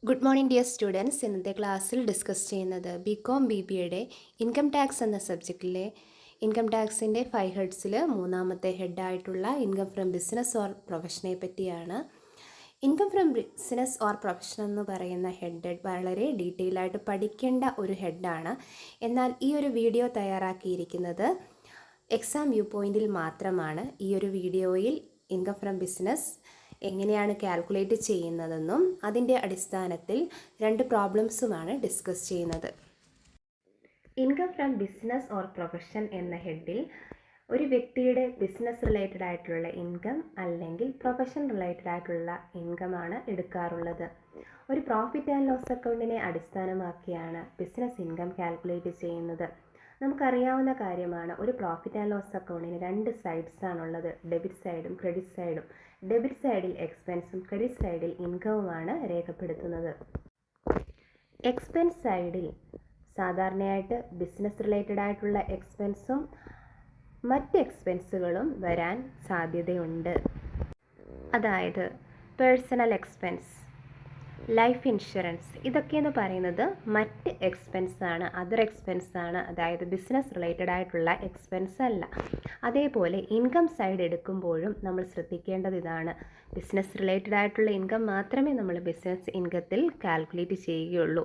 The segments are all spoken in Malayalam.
Good morning dear students. ഇന്നത്തെ ക്ലാസ്സിൽ ഡിസ്കസ് ചെയ്യുന്നത് ബികോം BBAയുടെ ഇൻകം ടാക്സ് എന്ന സബ്ജക്റ്റിലെ ഇൻകം ടാക്സിൻ്റെ 5 ഹെഡ്സിൽ മൂന്നാമത്തെ ഹെഡായിട്ടുള്ള ഇൻകം ഫ്രം ബിസിനസ് ഓർ പ്രൊഫഷനെ പറ്റിയാണ്. Income from business or profession എന്ന് പറയുന്ന ഹെഡ് വളരെ ഡീറ്റെയിൽ ആയിട്ട് പഠിക്കേണ്ട ഒരു ഹെഡാണ്. എന്നാൽ ഈ ഒരു വീഡിയോ തയ്യാറാക്കിയിരിക്കുന്നത് എക്സാം വ്യൂ പോയിന്റിൽ മാത്രമാണ്. ഈ ഒരു വീഡിയോയിൽ ഇൻകം ഫ്രം ബിസിനസ് എങ്ങനെയാണ് കാൽക്കുലേറ്റ് ചെയ്യുന്നതെന്നും അതിൻ്റെ അടിസ്ഥാനത്തിൽ 2 പ്രോബ്ലംസുമാണ് ഡിസ്കസ് ചെയ്യുന്നത്. Income from business or profession എന്ന ഹെഡിൽ ഒരു വ്യക്തിയുടെ ബിസിനസ് റിലേറ്റഡ് ആയിട്ടുള്ള ഇൻകം അല്ലെങ്കിൽ പ്രൊഫഷൻ റിലേറ്റഡ് ആയിട്ടുള്ള ഇൻകമാണ് എടുക്കാറുള്ളത്. ഒരു പ്രോഫിറ്റ് ആൻഡ് ലോസ് അക്കൗണ്ടിനെ അടിസ്ഥാനമാക്കിയാണ് ബിസിനസ് ഇൻകം കാൽക്കുലേറ്റ് ചെയ്യുന്നത്. നമുക്കറിയാവുന്ന കാര്യമാണ്, ഒരു പ്രോഫിറ്റ് ആൻഡ് ലോസ് അക്കൗണ്ടിന് 2 സൈഡ്സ് ആണുള്ളത്, ഡെബിറ്റ് സൈഡും ക്രെഡിറ്റ് സൈഡും. ഡെബിറ്റ് സൈഡിൽ എക്സ്പെൻസും ക്രെഡിറ്റ് സൈഡിൽ ഇൻകവുമാണ് രേഖപ്പെടുത്തുന്നത്. എക്സ്പെൻസ് സൈഡിൽ സാധാരണയായിട്ട് ബിസിനസ് റിലേറ്റഡ് ആയിട്ടുള്ള എക്സ്പെൻസും മറ്റ് എക്സ്പെൻസുകളും വരാൻ സാധ്യതയുണ്ട്. അതായത് പേഴ്സണൽ എക്സ്പെൻസ്, ലൈഫ് ഇൻഷുറൻസ്, ഇതൊക്കെയെന്ന് പറയുന്നത് മറ്റ് എക്സ്പെൻസാണ്, അതർ എക്സ്പെൻസാണ്. അതായത് ബിസിനസ് റിലേറ്റഡ് ആയിട്ടുള്ള എക്സ്പെൻസ് അല്ല. അതേപോലെ ഇൻകം സൈഡ് എടുക്കുമ്പോഴും നമ്മൾ ശ്രദ്ധിക്കേണ്ടത് ഇതാണ്, ബിസിനസ് റിലേറ്റഡ് ആയിട്ടുള്ള ഇൻകം മാത്രമേ നമ്മൾ ബിസിനസ് ഇൻകത്തിൽ കാൽക്കുലേറ്റ് ചെയ്യുകയുള്ളൂ.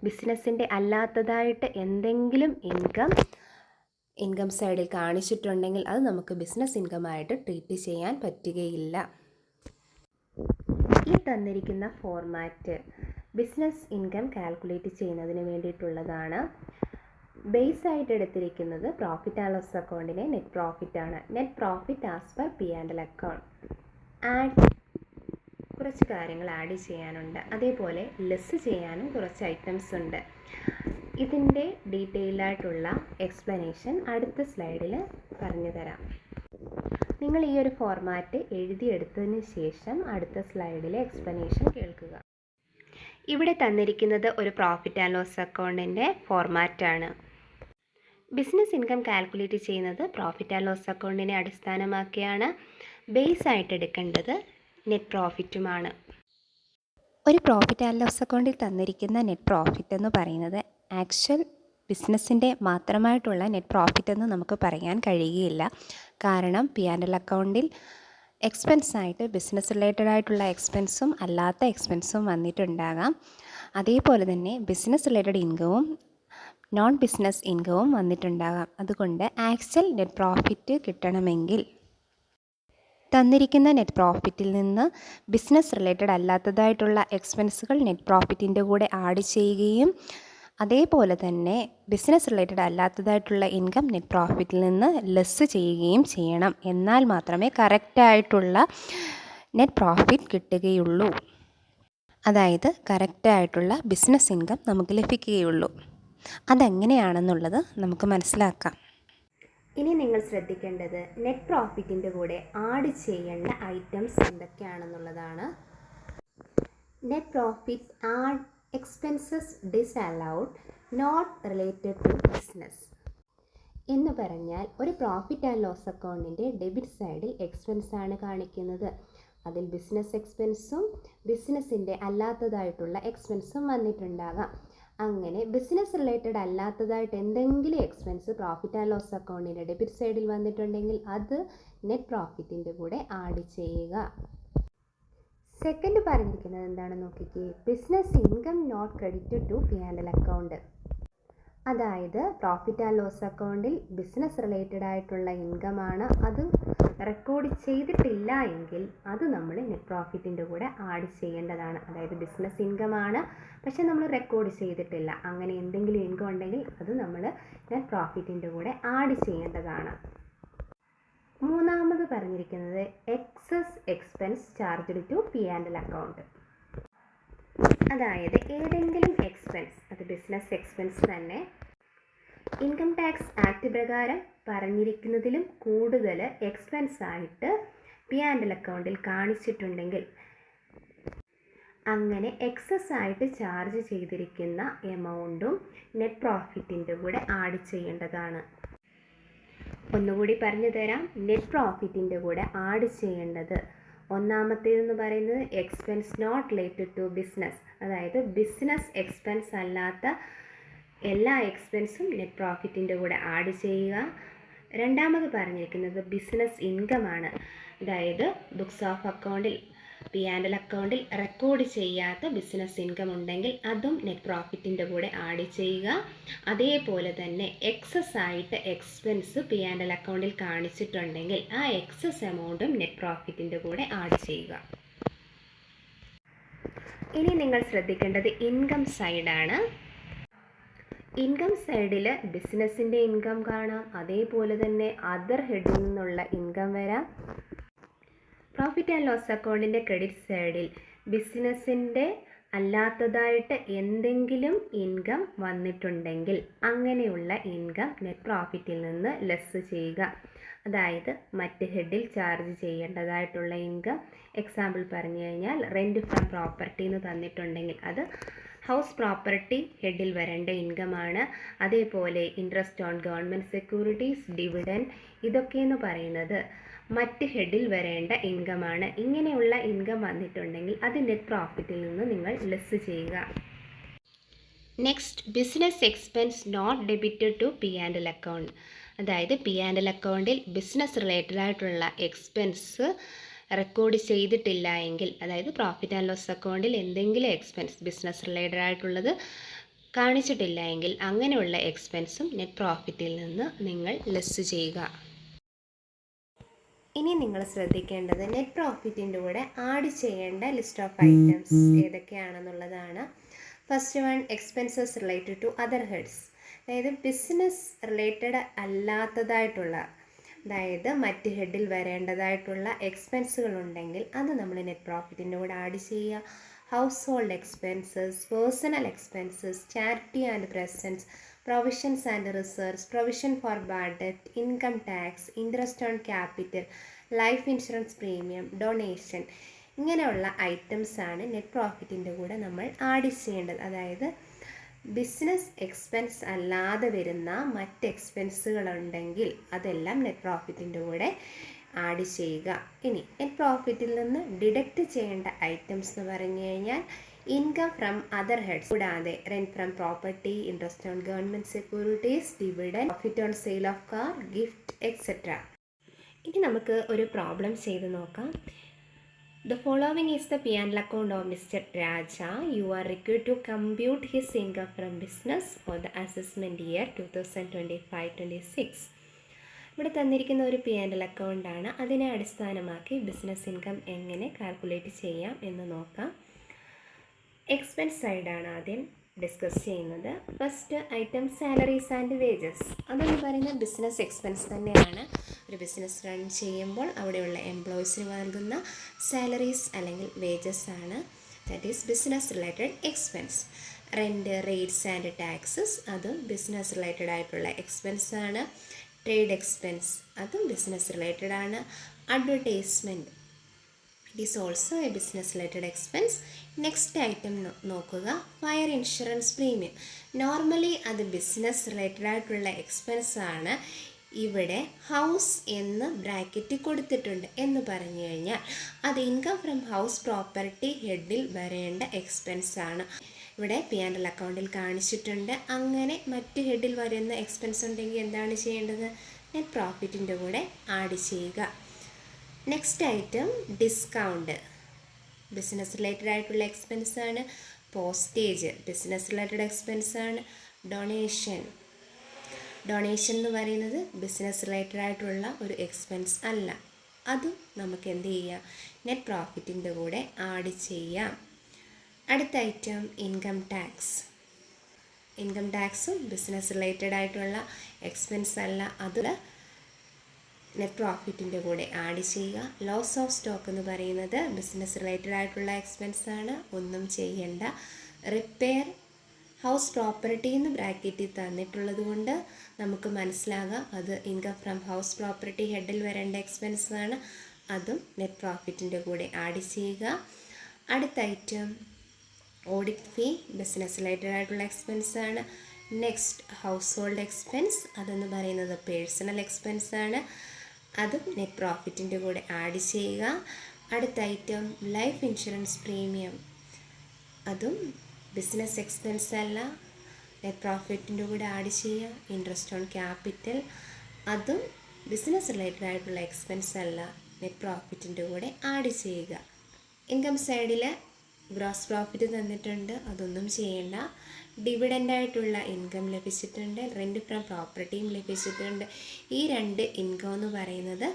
ബിസിനസ്സിൻ്റെ അല്ലാത്തതായിട്ട് എന്തെങ്കിലും ഇൻകം സൈഡിൽ കാണിച്ചിട്ടുണ്ടെങ്കിൽ അത് നമുക്ക് ബിസിനസ് ഇൻകമായിട്ട് ട്രീറ്റ് ചെയ്യാൻ പറ്റുകയില്ല. ഈ തന്നിരിക്കുന്ന ഫോർമാറ്റ് ബിസിനസ് ഇൻകം കാൽക്കുലേറ്റ് ചെയ്യുന്നതിന് വേണ്ടിയിട്ടുള്ളതാണ്. ബേസ് ആയിട്ട് എടുത്തിരിക്കുന്നത് പ്രോഫിറ്റ് ആൻഡ് ലോസ് അക്കൗണ്ടിലെ നെറ്റ് പ്രോഫിറ്റ് ആണ്. Net profit as per P&L account. കുറച്ച് കാര്യങ്ങൾ ആഡ് ചെയ്യാനുണ്ട്, അതേപോലെ ലെസ് ചെയ്യാനും കുറച്ച് ഐറ്റംസ് ഉണ്ട്. ഇതിൻ്റെ ഡീറ്റെയിൽ ആയിട്ടുള്ള എക്സ്പ്ലനേഷൻ അടുത്ത സ്ലൈഡിൽ പറഞ്ഞു തരാം. നിങ്ങൾ ഈ ഒരു ഫോർമാറ്റ് എഴുതിയെടുത്തതിന് ശേഷം അടുത്ത സ്ലൈഡിലെ എക്സ്പ്ലനേഷൻ കേൾക്കുക. ഇവിടെ തന്നിരിക്കുന്നത് ഒരു പ്രോഫിറ്റ് ആൻഡ് ലോസ് അക്കൗണ്ടിൻ്റെ ഫോർമാറ്റാണ്. ബിസിനസ് ഇൻകം കാൽക്കുലേറ്റ് ചെയ്യുന്നത് പ്രോഫിറ്റ് ആൻഡ് ലോസ് അക്കൗണ്ടിനെ അടിസ്ഥാനമാക്കിയാണ്. ബേസ് ആയിട്ട് എടുക്കേണ്ടത് നെറ്റ് പ്രോഫിറ്റുമാണ്. ഒരു പ്രോഫിറ്റ് ആൻഡ് ലോസ് അക്കൗണ്ടിൽ തന്നിരിക്കുന്ന നെറ്റ് പ്രോഫിറ്റ് എന്ന് പറയുന്നത് ആക്ച്വൽ ബിസിനസ്സിൻ്റെ മാത്രമായിട്ടുള്ള നെറ്റ് പ്രോഫിറ്റ് എന്ന് നമുക്ക് പറയാൻ കഴിയുകയില്ല. കാരണം P&L അക്കൗണ്ടിൽ എക്സ്പെൻസായിട്ട് ബിസിനസ് റിലേറ്റഡ് ആയിട്ടുള്ള എക്സ്പെൻസും അല്ലാത്ത എക്സ്പെൻസും വന്നിട്ടുണ്ടാകാം. അതേപോലെ തന്നെ ബിസിനസ് റിലേറ്റഡ് ഇൻകവും നോൺ ബിസിനസ് ഇൻകവും വന്നിട്ടുണ്ടാകാം. അതുകൊണ്ട് ആക്ച്വൽ നെറ്റ് പ്രോഫിറ്റ് കിട്ടണമെങ്കിൽ തന്നിരിക്കുന്ന നെറ്റ് പ്രോഫിറ്റിൽ നിന്ന് ബിസിനസ് റിലേറ്റഡ് അല്ലാത്തതായിട്ടുള്ള എക്സ്പെൻസുകൾ നെറ്റ് പ്രോഫിറ്റിൻ്റെ കൂടെ ആഡ് ചെയ്യുകയും അതേപോലെ തന്നെ ബിസിനസ് റിലേറ്റഡ് അല്ലാത്തതായിട്ടുള്ള ഇൻകം നെറ്റ് പ്രോഫിറ്റിൽ നിന്ന് ലെസ് ചെയ്യുകയും ചെയ്യണം. എന്നാൽ മാത്രമേ കറക്റ്റായിട്ടുള്ള നെറ്റ് പ്രോഫിറ്റ് കിട്ടുകയുള്ളൂ. അതായത് കറക്റ്റായിട്ടുള്ള ബിസിനസ് ഇൻകം നമുക്ക് ലഭിക്കുകയുള്ളൂ. അതെങ്ങനെയാണെന്നുള്ളത് നമുക്ക് മനസ്സിലാക്കാം. ഇനി നിങ്ങൾ ശ്രദ്ധിക്കേണ്ടത് നെറ്റ് പ്രോഫിറ്റിൻ്റെ കൂടെ ആഡ് ചെയ്യേണ്ട ഐറ്റംസ് എന്തൊക്കെയാണെന്നുള്ളതാണ്. Net profit add expenses disallowed not related to business എന്ന് പറഞ്ഞാൽ, ഒരു പ്രോഫിറ്റ് ആൻഡ് ലോസ് അക്കൗണ്ടിൻ്റെ ഡെബിറ്റ് സൈഡിൽ എക്സ്പെൻസ് ആണ് കാണിക്കുന്നത്. അതിൽ ബിസിനസ് എക്സ്പെൻസും ബിസിനസ്സിൻ്റെ അല്ലാത്തതായിട്ടുള്ള എക്സ്പെൻസും വന്നിട്ടുണ്ടാകാം. അങ്ങനെ ബിസിനസ് റിലേറ്റഡ് അല്ലാത്തതായിട്ട് എന്തെങ്കിലും എക്സ്പെൻസ് പ്രോഫിറ്റ് ആൻഡ് ലോസ് അക്കൗണ്ടിൻ്റെ ഡെബിറ്റ് സൈഡിൽ വന്നിട്ടുണ്ടെങ്കിൽ അത് നെറ്റ് പ്രോഫിറ്റിൻ്റെ കൂടെ ആഡ് ചെയ്യുക. സെക്കൻഡ് പറഞ്ഞിരിക്കുന്നത് എന്താണെന്ന് നോക്കിക്കേ, business income not credited to P&L account. അതായത് പ്രോഫിറ്റ് ആൻഡ് ലോസ് അക്കൗണ്ടിൽ ബിസിനസ് റിലേറ്റഡ് ആയിട്ടുള്ള ഇൻകമാണ്, അത് റെക്കോർഡ് ചെയ്തിട്ടില്ല എങ്കിൽ അത് നമ്മൾ നെറ്റ് പ്രോഫിറ്റിൻ്റെ കൂടെ ആഡ് ചെയ്യേണ്ടതാണ്. അതായത് ബിസിനസ് ഇൻകമാണ് പക്ഷെ നമ്മൾ റെക്കോർഡ് ചെയ്തിട്ടില്ല, അങ്ങനെ എന്തെങ്കിലും ഇൻകം ഉണ്ടെങ്കിൽ അത് നമ്മൾ നെറ്റ് പ്രോഫിറ്റിൻ്റെ കൂടെ ആഡ് ചെയ്യേണ്ടതാണ്. മൂന്നാമത് പറഞ്ഞിരിക്കുന്നത് excess expense charged to P&L account. അതായത് ഏതെങ്കിലും എക്സ്പെൻസ്, അത് ബിസിനസ് എക്സ്പെൻസ് തന്നെ, ഇൻകം ടാക്സ് ആക്ട് പ്രകാരം പറഞ്ഞിരിക്കുന്നതിലും കൂടുതൽ എക്സ്പെൻസ് ആയിട്ട് P&L അക്കൗണ്ടിൽ കാണിച്ചിട്ടുണ്ടെങ്കിൽ അങ്ങനെ എക്സസ് ആയിട്ട് ചാർജ് ചെയ്തിരിക്കുന്ന എമൗണ്ടും നെറ്റ് പ്രോഫിറ്റിൻ്റെ കൂടെ ആഡ് ചെയ്യേണ്ടതാണ്. ഒന്നുകൂടി പറഞ്ഞു തരാം. നെറ്റ് പ്രോഫിറ്റിൻ്റെ കൂടെ ആഡ് ചെയ്യേണ്ടത് ഒന്നാമത്തേതെന്ന് പറയുന്നത് expense not related to business, അതായത് ബിസിനസ് എക്സ്പെൻസ് അല്ലാത്ത എല്ലാ എക്സ്പെൻസും നെറ്റ് പ്രോഫിറ്റിൻ്റെ കൂടെ ആഡ് ചെയ്യുക. രണ്ടാമത് പറഞ്ഞിരിക്കുന്നത് ബിസിനസ് ഇൻകം ആണ്, അതായത് ബുക്സ് ഓഫ് അക്കൗണ്ടിൽ P&L അക്കൗണ്ടിൽ റെക്കോർഡ് ചെയ്യാത്ത ബിസിനസ് ഇൻകം ഉണ്ടെങ്കിൽ അതും നെറ്റ് പ്രോഫിറ്റിൻ്റെ കൂടെ ആഡ് ചെയ്യുക. അതേപോലെ തന്നെ എക്സസ് ആയിട്ട് എക്സ്പെൻസ് P&L അക്കൗണ്ടിൽ കാണിച്ചിട്ടുണ്ടെങ്കിൽ ആ എക്സസ് എമൗണ്ടും നെറ്റ് പ്രോഫിറ്റിൻ്റെ കൂടെ ആഡ് ചെയ്യുക. ഇനി നിങ്ങൾ ശ്രദ്ധിക്കേണ്ടത് ഇൻകം സൈഡാണ്. ഇൻകം സൈഡിൽ ബിസിനസ്സിൻ്റെ ഇൻകം കാണാം, അതേപോലെ തന്നെ അതർ ഹെഡിൽ നിന്നുള്ള ഇൻകം വരാം. പ്രോഫിറ്റ് ആൻഡ് ലോസ് അക്കൗണ്ടിൻ്റെ ക്രെഡിറ്റ് സൈഡിൽ ബിസിനസ്സിൻ്റെ അല്ലാത്തതായിട്ട് എന്തെങ്കിലും ഇൻകം വന്നിട്ടുണ്ടെങ്കിൽ അങ്ങനെയുള്ള ഇൻകം നെറ്റ് പ്രോഫിറ്റിൽ നിന്ന് ലെസ് ചെയ്യുക. അതായത് മറ്റ് ഹെഡിൽ ചാർജ് ചെയ്യേണ്ടതായിട്ടുള്ള ഇൻകം, എക്സാമ്പിൾ പറഞ്ഞു കഴിഞ്ഞാൽ റെൻറ്റ് ഫ്രം പ്രോപ്പർട്ടി എന്ന് തന്നിട്ടുണ്ടെങ്കിൽ അത് ഹൗസ് പ്രോപ്പർട്ടി ഹെഡിൽ വരേണ്ട ഇൻകമാണ്. അതേപോലെ interest on government securities, dividend, ഇതൊക്കെയെന്ന് പറയുന്നത് മറ്റ് ഹെഡിൽ വരേണ്ട ഇൻകമാണ്. ഇങ്ങനെയുള്ള ഇൻകം വന്നിട്ടുണ്ടെങ്കിൽ അത് നെറ്റ് പ്രോഫിറ്റിൽ നിന്ന് നിങ്ങൾ ലെസ് ചെയ്യുക. Next, business expense not debited to P&L account, അതായത് P&L അക്കൗണ്ടിൽ ബിസിനസ് റിലേറ്റഡ് ആയിട്ടുള്ള എക്സ്പെൻസ് റെക്കോർഡ് ചെയ്തിട്ടില്ല എങ്കിൽ, അതായത് പ്രോഫിറ്റ് ആൻഡ് ലോസ് അക്കൗണ്ടിൽ എന്തെങ്കിലും എക്സ്പെൻസ് ബിസിനസ് റിലേറ്റഡ് ആയിട്ടുള്ളത് കാണിച്ചിട്ടില്ല എങ്കിൽ അങ്ങനെയുള്ള എക്സ്പെൻസും നെറ്റ് പ്രോഫിറ്റിൽ നിന്ന് നിങ്ങൾ ലെസ് ചെയ്യുക. ഇനി നിങ്ങൾ ശ്രദ്ധിക്കേണ്ടത് നെറ്റ് പ്രോഫിറ്റിൻ്റെ കൂടെ ആഡ് ചെയ്യേണ്ട ലിസ്റ്റ് ഓഫ് ഐറ്റംസ് ഏതൊക്കെയാണെന്നുള്ളതാണ്. First one, expenses related to other heads, അതായത് ബിസിനസ് റിലേറ്റഡ് അല്ലാത്തതായിട്ടുള്ള, അതായത് മറ്റ് ഹെഡിൽ വരേണ്ടതായിട്ടുള്ള എക്സ്പെൻസുകൾ ഉണ്ടെങ്കിൽ അത് നമ്മൾ നെറ്റ് പ്രോഫിറ്റിൻ്റെ കൂടെ ആഡ് ചെയ്യുക. Household expenses, personal expenses, charity and presents, provisions and reserves, provision for bad debt, income tax, interest on capital, life insurance premium, donation, ഇങ്ങനെയുള്ള ഐറ്റംസ് ആണ് നെറ്റ് പ്രോഫിറ്റിൻ്റെ കൂടെ നമ്മൾ ആഡ് ചെയ്യേണ്ടത്. അതായത് ബിസിനസ് എക്സ്പെൻസ് അല്ലാതെ വരുന്ന മറ്റ് എക്സ്പെൻസുകളുണ്ടെങ്കിൽ അതെല്ലാം നെറ്റ് പ്രോഫിറ്റിൻ്റെ കൂടെ ആഡ് ചെയ്യുക. ഇനി നെറ്റ് പ്രോഫിറ്റിൽ നിന്ന് ഡിഡക്റ്റ് ചെയ്യേണ്ട ഐറ്റംസ് എന്ന് പറഞ്ഞു കഴിഞ്ഞാൽ ഇൻകം ഫ്രം അതർ ഹെഡ്സ്, കൂടാതെ rent from property, interest on government securities, dividend, profit on sale of car, gift, etcetera. ഇനി നമുക്ക് ഒരു പ്രോബ്ലം ചെയ്ത് നോക്കാം. The following is the P&L account of Mr. Raja. You are required to compute his income from business for the assessment year 2025-26. ഇവിടെ തന്നിരിക്കുന്ന ഒരു P&L അക്കൗണ്ടാണ്. അതിനെ അടിസ്ഥാനമാക്കി ബിസിനസ് ഇൻകം എങ്ങനെ കാൽക്കുലേറ്റ് ചെയ്യാം എന്ന് നോക്കാം. എക്സ്പെൻസ് സൈഡാണ് ആദ്യം ഡിസ്കസ് ചെയ്യുന്നത്. First item salaries and wages. അതെന്ന് പറയുന്നത് ബിസിനസ് എക്സ്പെൻസ് തന്നെയാണ്. ഒരു ബിസിനസ് റൺ ചെയ്യുമ്പോൾ അവിടെയുള്ള എംപ്ലോയീസിന് നൽകുന്ന സാലറീസ് അല്ലെങ്കിൽ വേജസ് ആണ്. That is business related expense. Rent, rates and taxes, അതും ബിസിനസ് റിലേറ്റഡ് ആയിട്ടുള്ള എക്സ്പെൻസ് ആണ്. ട്രേഡ് എക്സ്പെൻസ്, അതും ബിസിനസ് റിലേറ്റഡ് ആണ്. Advertisement, it is also A business related expense. Next item നോക്കുക, ഫയർ ഇൻഷുറൻസ് പ്രീമിയം. നോർമലി അത് ബിസിനസ് റിലേറ്റഡ് ആയിട്ടുള്ള എക്സ്പെൻസ് ആണ്. ഇവിടെ ഹൗസ് എന്ന് ബ്രാക്കറ്റിൽ കൊടുത്തിട്ടുണ്ട് എന്ന് പറഞ്ഞു കഴിഞ്ഞാൽ അത് ഇൻകം ഫ്രം ഹൗസ് പ്രോപ്പർട്ടി ഹെഡിൽ വരേണ്ട എക്സ്പെൻസ് ആണ്. ഇവിടെ P&L അക്കൗണ്ടിൽ കാണിച്ചിട്ടുണ്ട്. അങ്ങനെ മറ്റ് ഹെഡിൽ വരുന്ന എക്സ്പെൻസ് ഉണ്ടെങ്കിൽ എന്താണ് ചെയ്യേണ്ടത്? നെറ്റ് പ്രോഫിറ്റിൻ്റെ കൂടെ ആഡ് ചെയ്യുക. Next item discount, business related ആയിട്ടുള്ള എക്സ്പെൻസ് ആണ്. പോസ്റ്റേജ്, ബിസിനസ് റിലേറ്റഡ് എക്സ്പെൻസ് ആണ്. ഡൊണേഷൻ എന്ന് പറയുന്നത് ബിസിനസ് റിലേറ്റഡ് ആയിട്ടുള്ള ഒരു എക്സ്പെൻസ് അല്ല. അതും നമുക്ക് എന്ത് ചെയ്യാം? നെറ്റ് പ്രോഫിറ്റിൻ്റെ കൂടെ ആഡ് ചെയ്യാം. അടുത്ത ഐറ്റം ഇൻകം ടാക്സ്. ഇൻകം ടാക്സും ബിസിനസ് റിലേറ്റഡ് ആയിട്ടുള്ള എക്സ്പെൻസ് അല്ല, അത് നെറ്റ് പ്രോഫിറ്റിൻ്റെ കൂടെ ആഡ് ചെയ്യുക. ലോസ് ഓഫ് സ്റ്റോക്ക് എന്ന് പറയുന്നത് ബിസിനസ് റിലേറ്റഡ് ആയിട്ടുള്ള എക്സ്പെൻസ് ആണ്, ഒന്നും ചെയ്യണ്ട. റിപ്പയർ ഹൗസ് പ്രോപ്പർട്ടി എന്ന് ബ്രാക്കറ്റിൽ തന്നിട്ടുള്ളത് കൊണ്ട് നമുക്ക് മനസ്സിലാകാം അത് ഇൻകം ഫ്രം ഹൗസ് പ്രോപ്പർട്ടി ഹെഡിൽ വരേണ്ട എക്സ്പെൻസ് ആണ്, അതും നെറ്റ് പ്രോഫിറ്റിൻ്റെ കൂടെ ആഡ് ചെയ്യുക. അടുത്ത item audit fee, business related ആയിട്ടുള്ള എക്സ്പെൻസ് ആണ്. നെക്സ്റ്റ് ഹൗസ് ഹോൾഡ് എക്സ്പെൻസ്, അതെന്ന് പറയുന്നത് പേഴ്സണൽ എക്സ്പെൻസ് ആണ്, അതും നെറ്റ് പ്രോഫിറ്റിൻ്റെ കൂടെ ആഡ് ചെയ്യുക. അടുത്ത ഐറ്റം ലൈഫ് ഇൻഷുറൻസ് പ്രീമിയം, അതും ബിസിനസ് എക്സ്പെൻസ് അല്ല, നെറ്റ് പ്രോഫിറ്റിൻ്റെ കൂടെ ആഡ് ചെയ്യുക. ഇൻട്രസ്റ്റ് ഓൺ ക്യാപിറ്റൽ, അതും ബിസിനസ് റിലേറ്റഡ് ആയിട്ടുള്ള എക്സ്പെൻസ് അല്ല, നെറ്റ് പ്രോഫിറ്റിൻ്റെ കൂടെ ആഡ് ചെയ്യുക. ഇൻകം സൈഡിൽ ഗ്രോസ് പ്രോഫിറ്റ് തന്നിട്ടുണ്ട്, അതൊന്നും ചെയ്യേണ്ട. ഡിവിഡൻ്റായിട്ടുള്ള ഇൻകം ലഭിച്ചിട്ടുണ്ട്, റെൻറ്റ് ഫ്രം പ്രോപ്പർട്ടിയും ലഭിച്ചിട്ടുണ്ട്. ഈ 2 ഇൻകം എന്ന് പറയുന്നത്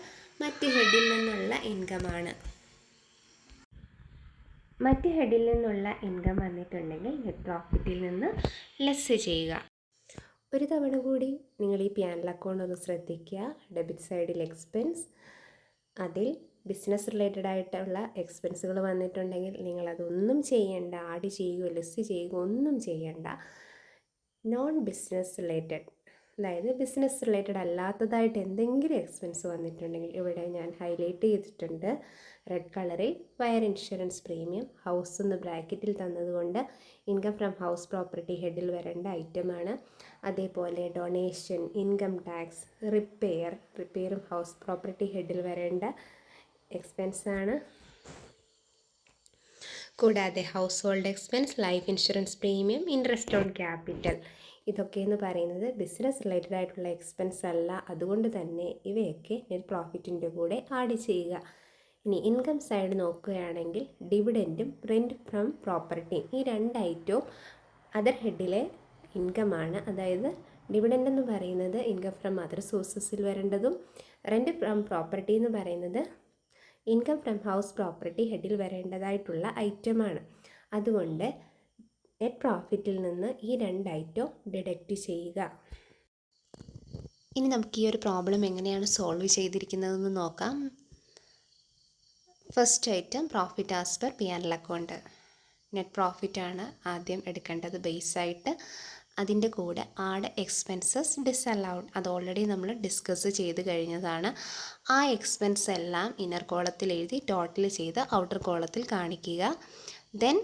മറ്റ് ഹെഡിൽ നിന്നുള്ള ഇൻകമാണ്. മറ്റ് ഹെഡിൽ നിന്നുള്ള ഇൻകം വന്നിട്ടുണ്ടെങ്കിൽ നെറ്റ് പ്രോഫിറ്റിൽ നിന്ന് ലെസ് ചെയ്യുക. ഒരു തവണ കൂടി നിങ്ങൾ ഈ പി&എൽ അക്കൗണ്ട് ഒന്ന് ശ്രദ്ധിക്കുക. ഡെബിറ്റ് സൈഡിൽ എക്സ്പെൻസ്, അതിൽ ബിസിനസ് റിലേറ്റഡ് ആയിട്ടുള്ള എക്സ്പെൻസുകൾ വന്നിട്ടുണ്ടെങ്കിൽ നിങ്ങളതൊന്നും ചെയ്യേണ്ട, ആഡ് ചെയ്യുകയോ ലെസ് ചെയ്യുകയോ ഒന്നും ചെയ്യേണ്ട. നോൺ ബിസിനസ് റിലേറ്റഡ്, അതായത് ബിസിനസ് റിലേറ്റഡ് അല്ലാത്തതായിട്ട് എന്തെങ്കിലും എക്സ്പെൻസ് വന്നിട്ടുണ്ടെങ്കിൽ ഇവിടെ ഞാൻ ഹൈലൈറ്റ് ചെയ്തിട്ടുണ്ട് റെഡ് കളറിൽ. ഫയർ ഇൻഷുറൻസ് പ്രീമിയം, ഹൗസ് എന്ന് ബ്രാക്കറ്റിൽ തന്നതുകൊണ്ട് ഇൻകം ഫ്രം ഹൗസ് പ്രോപ്പർട്ടി ഹെഡിൽ വരേണ്ട ഐറ്റമാണ്. അതേപോലെ ഡൊണേഷൻ, ഇൻകം ടാക്സ്, റിപ്പയറും ഹൗസ് പ്രോപ്പർട്ടി ഹെഡിൽ വരേണ്ട എക്സ്പെൻസാണ്. കൂടാതെ household expense, life insurance premium, interest on capital, ഇതൊക്കെയെന്ന് പറയുന്നത് ബിസിനസ് റിലേറ്റഡ് ആയിട്ടുള്ള എക്സ്പെൻസ് അല്ല. അതുകൊണ്ട് തന്നെ ഇവയൊക്കെ നെറ്റ് പ്രോഫിറ്റിൻ്റെ കൂടെ ആഡ് ചെയ്യുക. ഇനി ഇൻകം സൈഡ് നോക്കുകയാണെങ്കിൽ ഡിവിഡൻറ്റും റെൻറ്റ് ഫ്രം പ്രോപ്പർട്ടിയും, ഈ 2 ഐറ്റവും അതർ ഹെഡിലെ ഇൻകമാണ്. അതായത് ഡിവിഡൻ്റ് എന്ന് പറയുന്നത് ഇൻകം ഫ്രം അതർ സോഴ്സസിൽ വരേണ്ടതും റെൻറ്റ് ഫ്രം പ്രോപ്പർട്ടി എന്ന് പറയുന്നത് ഇൻകം ഫ്രം ഹൗസ് പ്രോപ്പർട്ടി ഹെഡിൽ വരേണ്ടതായിട്ടുള്ള ഐറ്റമാണ്. അതുകൊണ്ട് നെറ്റ് പ്രോഫിറ്റിൽ നിന്ന് ഈ 2 ഐറ്റം ഡിഡക്റ്റ് ചെയ്യുക. ഇനി നമുക്ക് ഈ ഒരു പ്രോബ്ലം എങ്ങനെയാണ് സോൾവ് ചെയ്തിരിക്കുന്നതെന്ന് നോക്കാം. First item profit as per P and L account. Net പ്രോഫിറ്റാണ് ആദ്യം എടുക്കേണ്ടത് ബേസായിട്ട്. അതിൻ്റെ കൂടെ ആഡ് എക്സ്പെൻസസ് ഡിസലൗഡ്, അത് ഓൾറെഡി നമ്മൾ ഡിസ്കസ് ചെയ്ത് കഴിഞ്ഞതാണ്. ആ എക്സ്പെൻസ് എല്ലാം ഇന്നർ കോളത്തിൽ എഴുതി ടോട്ടൽ ചെയ്ത് ഔട്ടർ കോളത്തിൽ കാണിക്കുക. ദെൻ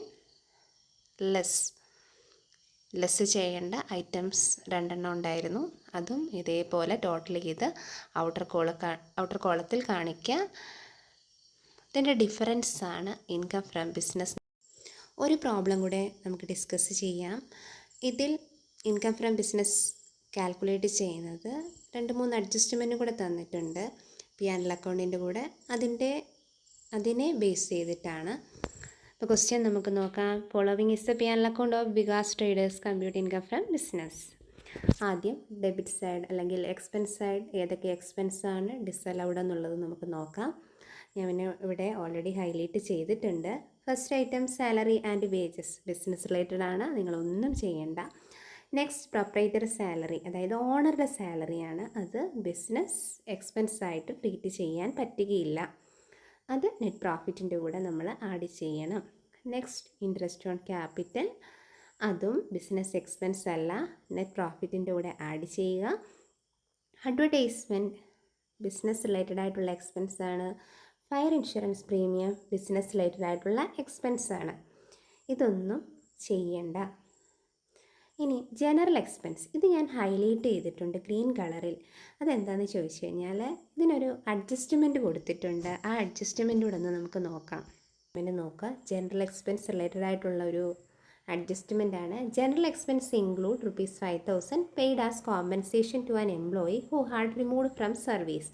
ലെസ് ചെയ്യേണ്ട ഐറ്റംസ് 2 ഉണ്ടായിരുന്നു, അതും ഇതേപോലെ ടോട്ടൽ ചെയ്ത് ഔട്ടർ കോളത്തിൽ കാണിക്കുക. ഇതിൻ്റെ ഡിഫറൻസ് ആണ് ഇൻകം ഫ്രം ബിസിനസ്. ഒരു പ്രോബ്ലം കൂടെ നമുക്ക് ഡിസ്കസ് ചെയ്യാം. ഇതിൽ ഇൻകം ഫ്രം ബിസിനസ് കാൽക്കുലേറ്റ് ചെയ്യുന്നത് 2-3 അഡ്ജസ്റ്റ്മെൻറ്റും കൂടെ തന്നിട്ടുണ്ട് പി&എൽ അക്കൗണ്ടിൻ്റെ കൂടെ. അതിനെ ബേസ് ചെയ്തിട്ടാണ്. അപ്പോൾ ക്വസ്റ്റ്യൻ നമുക്ക് നോക്കാം. Following is the P and L account of Vikas Traders, compute income from business. ആദ്യം ഡെബിറ്റ് സൈഡ് അല്ലെങ്കിൽ എക്സ്പെൻസ് സൈഡ്, ഏതൊക്കെ എക്സ്പെൻസ് ആണ് ഡിസലൗഡ് എന്നുള്ളത് നമുക്ക് നോക്കാം. ഞാൻ ഇവിടെ ഓൾറെഡി ഹൈലൈറ്റ് ചെയ്തിട്ടുണ്ട്. First item salary and wages, business related ആണ്, നിങ്ങളൊന്നും ചെയ്യേണ്ട. നെക്സ്റ്റ് പ്രൊപ്പറേറ്റർ സാലറി, അതായത് ഓണറുടെ സാലറിയാണ്, അത് ബിസിനസ് എക്സ്പെൻസ് ആയിട്ട് ട്രീറ്റ് ചെയ്യാൻ പറ്റുകയില്ല, അത് നെറ്റ് പ്രോഫിറ്റിൻ്റെ കൂടെ നമ്മൾ ആഡ് ചെയ്യണം. നെക്സ്റ്റ് ഇൻട്രസ്റ്റ് ഓൺ ക്യാപിറ്റൽ, അതും ബിസിനസ് എക്സ്പെൻസ് അല്ല, നെറ്റ് പ്രോഫിറ്റിൻ്റെ കൂടെ ആഡ് ചെയ്യുക. അഡ്വർടൈസ്മെൻറ്റ് ബിസിനസ് റിലേറ്റഡ് ആയിട്ടുള്ള എക്സ്പെൻസ് ആണ്. Fire insurance premium business related ആയിട്ടുള്ള എക്സ്പെൻസ് ആണ്, ഇതൊന്നും ചെയ്യണ്ട. ഇനി ജനറൽ എക്സ്പെൻസ്, ഇത് ഞാൻ ഹൈലൈറ്റ് ചെയ്തിട്ടുണ്ട് ഗ്രീൻ കളറിൽ. അതെന്താണെന്ന് ചോദിച്ചു കഴിഞ്ഞാൽ ഇതിനൊരു അഡ്ജസ്റ്റ്മെൻറ്റ് കൊടുത്തിട്ടുണ്ട്. ആ അഡ്ജസ്റ്റ്മെൻറ്റ് കൂടെ ഒന്ന് നമുക്ക് നോക്കാം. ജനറൽ എക്സ്പെൻസ് റിലേറ്റഡ് ആയിട്ടുള്ള ഒരു അഡ്ജസ്റ്റ്മെൻ്റ് ആണ്. General expense include ₹5,000 paid as compensation to an employee who had removed from service.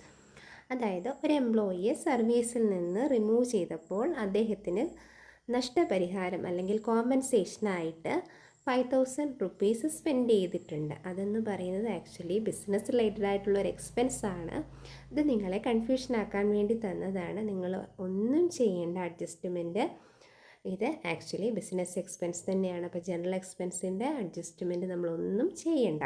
അതായത് ഒരു എംപ്ലോയിയെ സർവീസിൽ നിന്ന് റിമൂവ് ചെയ്തപ്പോൾ അദ്ദേഹത്തിന് നഷ്ടപരിഹാരം അല്ലെങ്കിൽ കോമ്പൻസേഷനായിട്ട് ₹5,000 സ്പെൻഡ് ചെയ്തിട്ടുണ്ട്. അതെന്ന് പറയുന്നത് ആക്ച്വലി ബിസിനസ് റിലേറ്റഡ് ആയിട്ടുള്ള ഒരു എക്സ്പെൻസ് ആണ്. ഇത് നിങ്ങളെ കൺഫ്യൂഷൻ ആക്കാൻ വേണ്ടി തന്നതാണ്. നിങ്ങൾ ഒന്നും ചെയ്യേണ്ട അഡ്ജസ്റ്റ്മെൻറ്റ്. ഇത് ആക്ച്വലി ബിസിനസ് എക്സ്പെൻസ് തന്നെയാണ്. അപ്പോൾ ജനറൽ എക്സ്പെൻസിൻ്റെ അഡ്ജസ്റ്റ്മെൻറ്റ് നമ്മളൊന്നും ചെയ്യേണ്ട.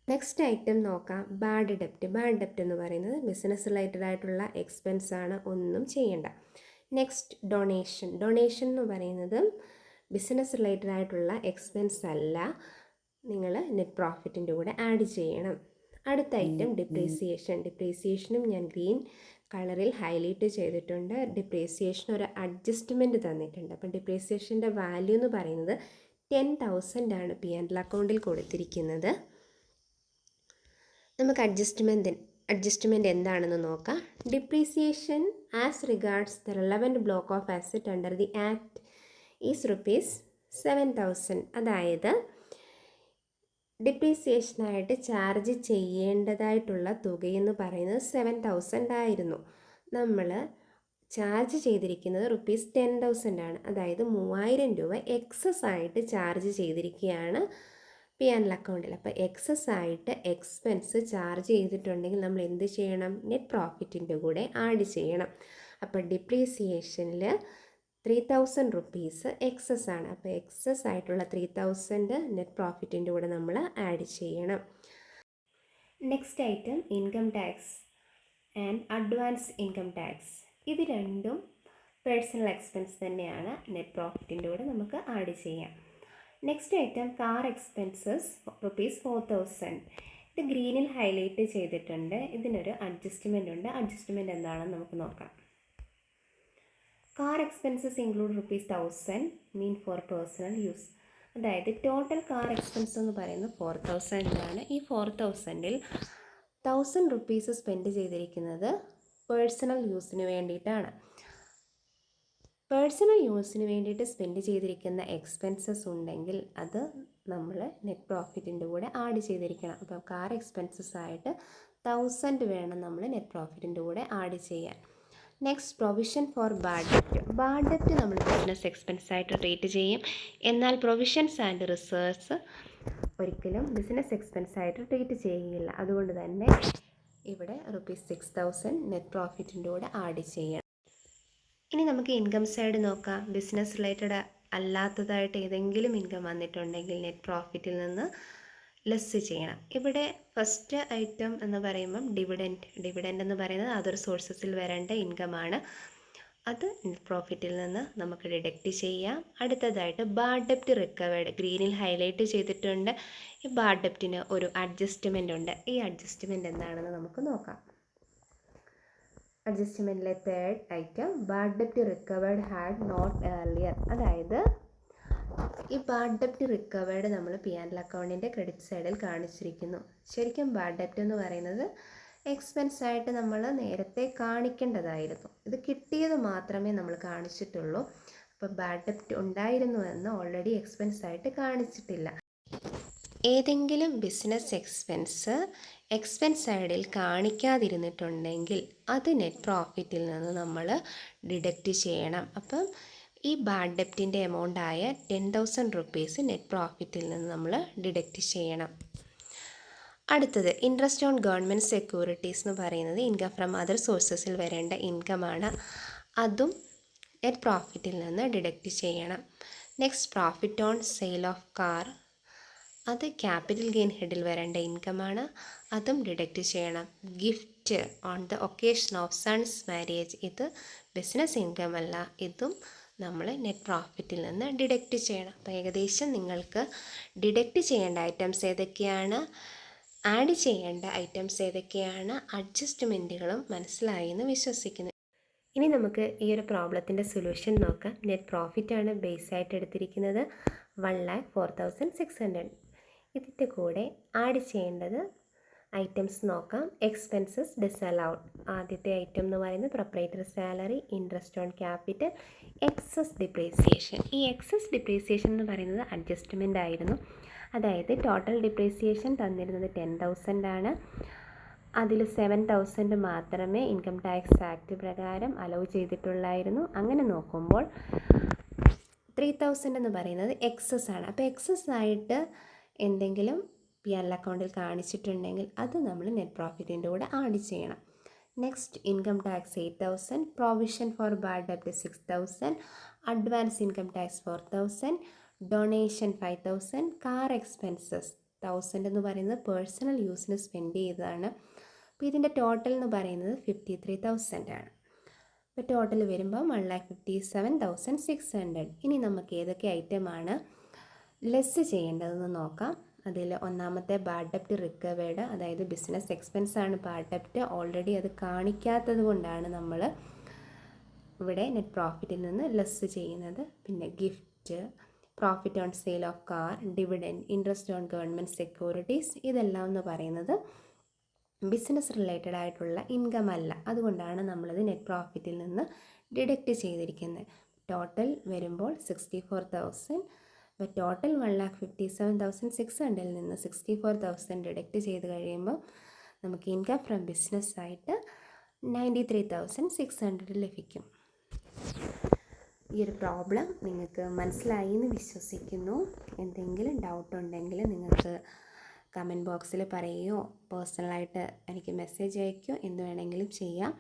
നെക്സ്റ്റ് ഐറ്റം നോക്കാം. ബാഡ് ഡെപ്റ്റ് എന്ന് പറയുന്നത് ബിസിനസ് റിലേറ്റഡ് ആയിട്ടുള്ള എക്സ്പെൻസ് ആണ്, ഒന്നും ചെയ്യേണ്ട. നെക്സ്റ്റ് ഡൊണേഷൻ എന്ന് പറയുന്നത് ബിസിനസ് റിലേറ്റഡ് ആയിട്ടുള്ള എക്സ്പെൻസ് അല്ല, നിങ്ങൾ നെറ്റ് പ്രോഫിറ്റിൻ്റെ കൂടെ ആഡ് ചെയ്യണം. അടുത്ത ഐറ്റം ഡിപ്രീസിയേഷനും ഞാൻ ഗ്രീൻ കളറിൽ ഹൈലൈറ്റ് ചെയ്തിട്ടുണ്ട്. ഡിപ്രീസിയേഷൻ ഒരു അഡ്ജസ്റ്റ്മെൻറ്റ് തന്നിട്ടുണ്ട്. അപ്പം ഡിപ്രീസിയേഷൻ്റെ വാല്യൂ എന്ന് പറയുന്നത് 10,000 ആണ് പി&എൽ അക്കൗണ്ടിൽ കൊടുത്തിരിക്കുന്നത്. നമുക്ക് അഡ്ജസ്റ്റ്മെൻറ്റ് എന്താണെന്ന് നോക്കാം. Depreciation as regards the relevant block of asset under the act is ₹7,000. അതായത് ഡിപ്രീസിയേഷനായിട്ട് ചാർജ് ചെയ്യേണ്ടതായിട്ടുള്ള തുകയെന്ന് പറയുന്നത് 7,000 ആയിരുന്നു. നമ്മൾ ചാർജ് ചെയ്തിരിക്കുന്നത് ₹10,000 ആണ്. അതായത് 3,000 രൂപ എക്സസ് ആയിട്ട് ചാർജ് ചെയ്തിരിക്കുകയാണ് P&L അക്കൗണ്ടിൽ. അപ്പോൾ എക്സസ് ആയിട്ട് എക്സ്പെൻസ് ചാർജ് ചെയ്തിട്ടുണ്ടെങ്കിൽ നമ്മൾ എന്ത് ചെയ്യണം? നെറ്റ് പ്രോഫിറ്റിൻ്റെ കൂടെ ആഡ് ചെയ്യണം. അപ്പോൾ ഡിപ്രീസിയേഷനിൽ ₹3,000 എക്സസ് ആണ്. അപ്പോൾ എക്സസ് ആയിട്ടുള്ള 3,000 നെറ്റ് പ്രോഫിറ്റിൻ്റെ കൂടെ നമ്മൾ ആഡ് ചെയ്യണം. Next item income tax and advance income tax. ഇത് രണ്ടും പേഴ്സണൽ എക്സ്പെൻസ് തന്നെയാണ്. നെറ്റ് പ്രോഫിറ്റിൻ്റെ കൂടെ നമുക്ക് ആഡ് ചെയ്യാം. Next item car expenses ₹4,000. ഇത് ഗ്രീനിൽ ഹൈലൈറ്റ് ചെയ്തിട്ടുണ്ട്. ഇതിനൊരു അഡ്ജസ്റ്റ്മെൻ്റ് ഉണ്ട്. അഡ്ജസ്റ്റ്മെൻ്റ് എന്താണെന്ന് നമുക്ക് നോക്കാം. Car expenses include ₹1,000 mean for personal use. അതായത് ടോട്ടൽ കാർ എക്സ്പെൻസ് എന്ന് പറയുന്നത് 4,000 ആണ്. ഈ 4,000-ൽ ₹1,000 സ്പെൻഡ് ചെയ്തിരിക്കുന്നത് പേഴ്സണൽ യൂസിന് വേണ്ടിയിട്ടാണ്. പേഴ്സണൽ യൂസിന് വേണ്ടിയിട്ട് സ്പെൻഡ് ചെയ്തിരിക്കുന്ന എക്സ്പെൻസസ് ഉണ്ടെങ്കിൽ അത് നമ്മൾ നെറ്റ് പ്രോഫിറ്റിൻ്റെ കൂടെ ആഡ് ചെയ്തിരിക്കണം. അപ്പോൾ കാർ എക്സ്പെൻസസ് ആയിട്ട് 1,000 വേണം നമ്മൾ നെറ്റ് പ്രോഫിറ്റിൻ്റെ കൂടെ ആഡ് ചെയ്യാൻ. നെക്സ്റ്റ് പ്രൊവിഷൻ ഫോർ ബാഡ് ഡെപ്റ്റ്. ബാഡ് ഡെപ്റ്റ് നമ്മൾ ബിസിനസ് എക്സ്പെൻസ് ആയിട്ട് ട്രീറ്റ് ചെയ്യും. എന്നാൽ പ്രൊവിഷൻസ് ആൻഡ് റിസർവ്സ് ഒരിക്കലും ബിസിനസ് എക്സ്പെൻസ് ആയിട്ട് ട്രീറ്റ് ചെയ്യുകയില്ല. അതുകൊണ്ട് തന്നെ ഇവിടെ ₹6,000 നെറ്റ് പ്രോഫിറ്റിൻ്റെ കൂടെ ആഡ് ചെയ്യണം. ഇനി നമുക്ക് ഇൻകം സൈഡ് നോക്കാം. ബിസിനസ് റിലേറ്റഡ് അല്ലാത്തതായിട്ട് ഏതെങ്കിലും ഇൻകം വന്നിട്ടുണ്ടെങ്കിൽ നെറ്റ് പ്രോഫിറ്റിൽ നിന്ന് ലെസ് ചെയ്യണം. ഇവിടെ ഫസ്റ്റ് ഐറ്റം എന്ന് പറയുമ്പം ഡിവിഡൻഡ് എന്ന് പറയുന്നത് അതർ സോഴ്സസിൽ വരേണ്ട ഇൻകമാണ്. അത് നെറ്റ് പ്രോഫിറ്റിൽ നിന്ന് നമുക്ക് ഡിഡക്റ്റ് ചെയ്യാം. അടുത്തതായിട്ട് ബാഡ് ഡെപ്റ്റ് റിക്കവേർഡ് ഗ്രീനിൽ ഹൈലൈറ്റ് ചെയ്തിട്ടുണ്ട്. ഈ ബാഡ് ഡെപ്റ്റിന് ഒരു അഡ്ജസ്റ്റ്മെൻ്റ് ഉണ്ട്. ഈ അഡ്ജസ്റ്റ്മെൻ്റ് എന്താണെന്ന് നമുക്ക് നോക്കാം. അഡ്ജസ്റ്റ്മെൻറ്റിലെ തേർഡ് ഐറ്റം ബാഡ് ഡെപ്റ്റ് റിക്കവേർഡ് ഹാഡ് നോട്ട് ഏർലിയർ. അതായത് ഈ ബാഡ് ഡെപ്റ്റ് റിക്കവേർഡ് നമ്മൾ P&L അക്കൗണ്ടിൻ്റെ ക്രെഡിറ്റ് സൈഡിൽ കാണിച്ചിരിക്കുന്നു. ശരിക്കും ബാഡ് ഡെപ്റ്റ് എന്ന് പറയുന്നത് എക്സ്പെൻസ് ആയിട്ട് നമ്മൾ നേരത്തെ കാണിക്കേണ്ടതായിരുന്നു. ഇത് കിട്ടിയത് മാത്രമേ നമ്മൾ കാണിച്ചിട്ടുള്ളൂ. അപ്പോൾ ബാഡ് ഡെപ്റ്റ് ഉണ്ടായിരുന്നു എന്ന് ഓൾറെഡി എക്സ്പെൻസ് ആയിട്ട് കാണിച്ചിട്ടില്ല. ഏതെങ്കിലും ബിസിനസ് എക്സ്പെൻസ് സൈഡിൽ കാണിക്കാതിരുന്നിട്ടുണ്ടെങ്കിൽ അത് നെറ്റ് പ്രോഫിറ്റിൽ നിന്ന് നമ്മൾ ഡിഡക്റ്റ് ചെയ്യണം. അപ്പം ഈ ബാഡ് ഡെപ്റ്റിൻ്റെ എമൗണ്ട് ആയ ₹10,000 നെറ്റ് പ്രോഫിറ്റിൽ നിന്ന് നമ്മൾ ഡിഡക്റ്റ് ചെയ്യണം. അടുത്തത് ഇൻട്രസ്റ്റ് ഓൺ ഗവൺമെൻറ് സെക്യൂരിറ്റീസ് എന്ന് പറയുന്നത് ഇൻകം ഫ്രം അതർ സോഴ്സസിൽ വരേണ്ട ഇൻകമാണ്. അതും നെറ്റ് പ്രോഫിറ്റിൽ നിന്ന് ഡിഡക്റ്റ് ചെയ്യണം. Next profit on sale of car. അത് ക്യാപിറ്റൽ ഗെയിൻ ഹെഡിൽ വരേണ്ട ഇൻകമാണ്. അതും ഡിഡക്റ്റ് ചെയ്യണം. Gift on the occasion of sons marriage. ഇത് ബിസിനസ് ഇൻകം അല്ല. ഇതും നമ്മൾ നെറ്റ് പ്രോഫിറ്റിൽ നിന്ന് ഡിഡക്റ്റ് ചെയ്യണം. അപ്പോൾ ഏകദേശം നിങ്ങൾക്ക് ഡിഡക്റ്റ് ചെയ്യേണ്ട ഐറ്റംസ് ഏതൊക്കെയാണ്, ആഡ് ചെയ്യേണ്ട ഐറ്റംസ് ഏതൊക്കെയാണ്, അഡ്ജസ്റ്റ്മെൻറ്റുകളും മനസ്സിലായി എന്ന് വിശ്വസിക്കുന്നു. ഇനി നമുക്ക് ഈ ഒരു പ്രോബ്ലത്തിൻ്റെ സൊല്യൂഷൻ നോക്കാം. നെറ്റ് പ്രോഫിറ്റാണ് ബേസ് ആയിട്ട് എടുത്തിരിക്കുന്നത് 1,04,600. ഇതിൻ്റെ കൂടെ ആഡ് ചെയ്യേണ്ടത് ഐറ്റംസ് നോക്കാം. Expenses disallowed. ആദ്യത്തെ ഐറ്റം എന്ന് പറയുന്നത് proprietary salary, interest on capital, excess depreciation. ഈ എക്സസ് ഡിപ്രീസിയേഷൻ എന്ന് പറയുന്നത് അഡ്ജസ്റ്റ്മെൻ്റ് ആയിരുന്നു. അതായത് ടോട്ടൽ ഡിപ്രീസിയേഷൻ തന്നിരുന്നത് 10,000 ആണ്. അതിൽ 7,000 മാത്രമേ ഇൻകം ടാക്സ് ആക്ട് പ്രകാരം അലൗ ചെയ്തിട്ടുള്ളായിരുന്നു. അങ്ങനെ നോക്കുമ്പോൾ 3,000 എന്ന് പറയുന്നത് എക്സസ് ആണ്. അപ്പോൾ എക്സസ് ആയിട്ട് എന്തെങ്കിലും P&L അക്കൗണ്ടിൽ കാണിച്ചിട്ടുണ്ടെങ്കിൽ അത് നമ്മൾ നെറ്റ് പ്രോഫിറ്റിൻ്റെ കൂടെ ആഡ് ചെയ്യണം. Next income tax 8,000, provision for bad ഡെപ്റ്റ് 6,000, advance income tax 4,000, donation 5,000, car expenses 1,000 എന്ന് പറയുന്നത് പേഴ്സണൽ യൂസിന് സ്പെൻഡ് ചെയ്തതാണ്. അപ്പോൾ ഇതിൻ്റെ ടോട്ടൽ എന്ന് പറയുന്നത് 53,000 ആണ്. അപ്പോൾ ടോട്ടൽ വരുമ്പോൾ 1,57,600. ഇനി നമുക്ക് ഏതൊക്കെ ഐറ്റമാണ് ലെസ് ചെയ്യേണ്ടതെന്ന് നോക്കാം. അതിൽ ഒന്നാമത്തെ ബാഡ് ഡെപ്റ്റ് റിക്കവേർഡ്, അതായത് ബിസിനസ് എക്സ്പെൻസ് ആണ് ബാഡ് ഡെപ്റ്റ്. ഓൾറെഡി അത് കാണിക്കാത്തത് കൊണ്ടാണ് നമ്മൾ ഇവിടെ നെറ്റ് പ്രോഫിറ്റിൽ നിന്ന് ലെസ് ചെയ്യുന്നത്. പിന്നെ gift, profit on sale of car, dividend, interest on government securities, ഇതെല്ലാം എന്ന് പറയുന്നത് ബിസിനസ് റിലേറ്റഡ് ആയിട്ടുള്ള ഇൻകം അല്ല. അതുകൊണ്ടാണ് നമ്മളത് നെറ്റ് പ്രോഫിറ്റിൽ നിന്ന് ഡിഡക്റ്റ് ചെയ്തിരിക്കുന്നത്. ടോട്ടൽ വരുമ്പോൾ 64,000. അപ്പോൾ ടോട്ടൽ 1,57,600 നിന്ന് 64,000 ഡിഡക്റ്റ് ചെയ്ത് കഴിയുമ്പോൾ നമുക്ക് ഇൻകം ഫ്രം ബിസിനസ് ആയിട്ട് 93,600 ലഭിക്കും. ഈ ഒരു പ്രോബ്ലം നിങ്ങൾക്ക് മനസ്സിലായി എന്ന് വിശ്വസിക്കുന്നു. എന്തെങ്കിലും ഡൗട്ട് ഉണ്ടെങ്കിൽ നിങ്ങൾക്ക് കമൻറ്റ് ബോക്സിൽ പറയുകയോ പേഴ്സണലായിട്ട് എനിക്ക് മെസ്സേജ് അയക്കുകയോ എന്ത് വേണമെങ്കിലും ചെയ്യാം.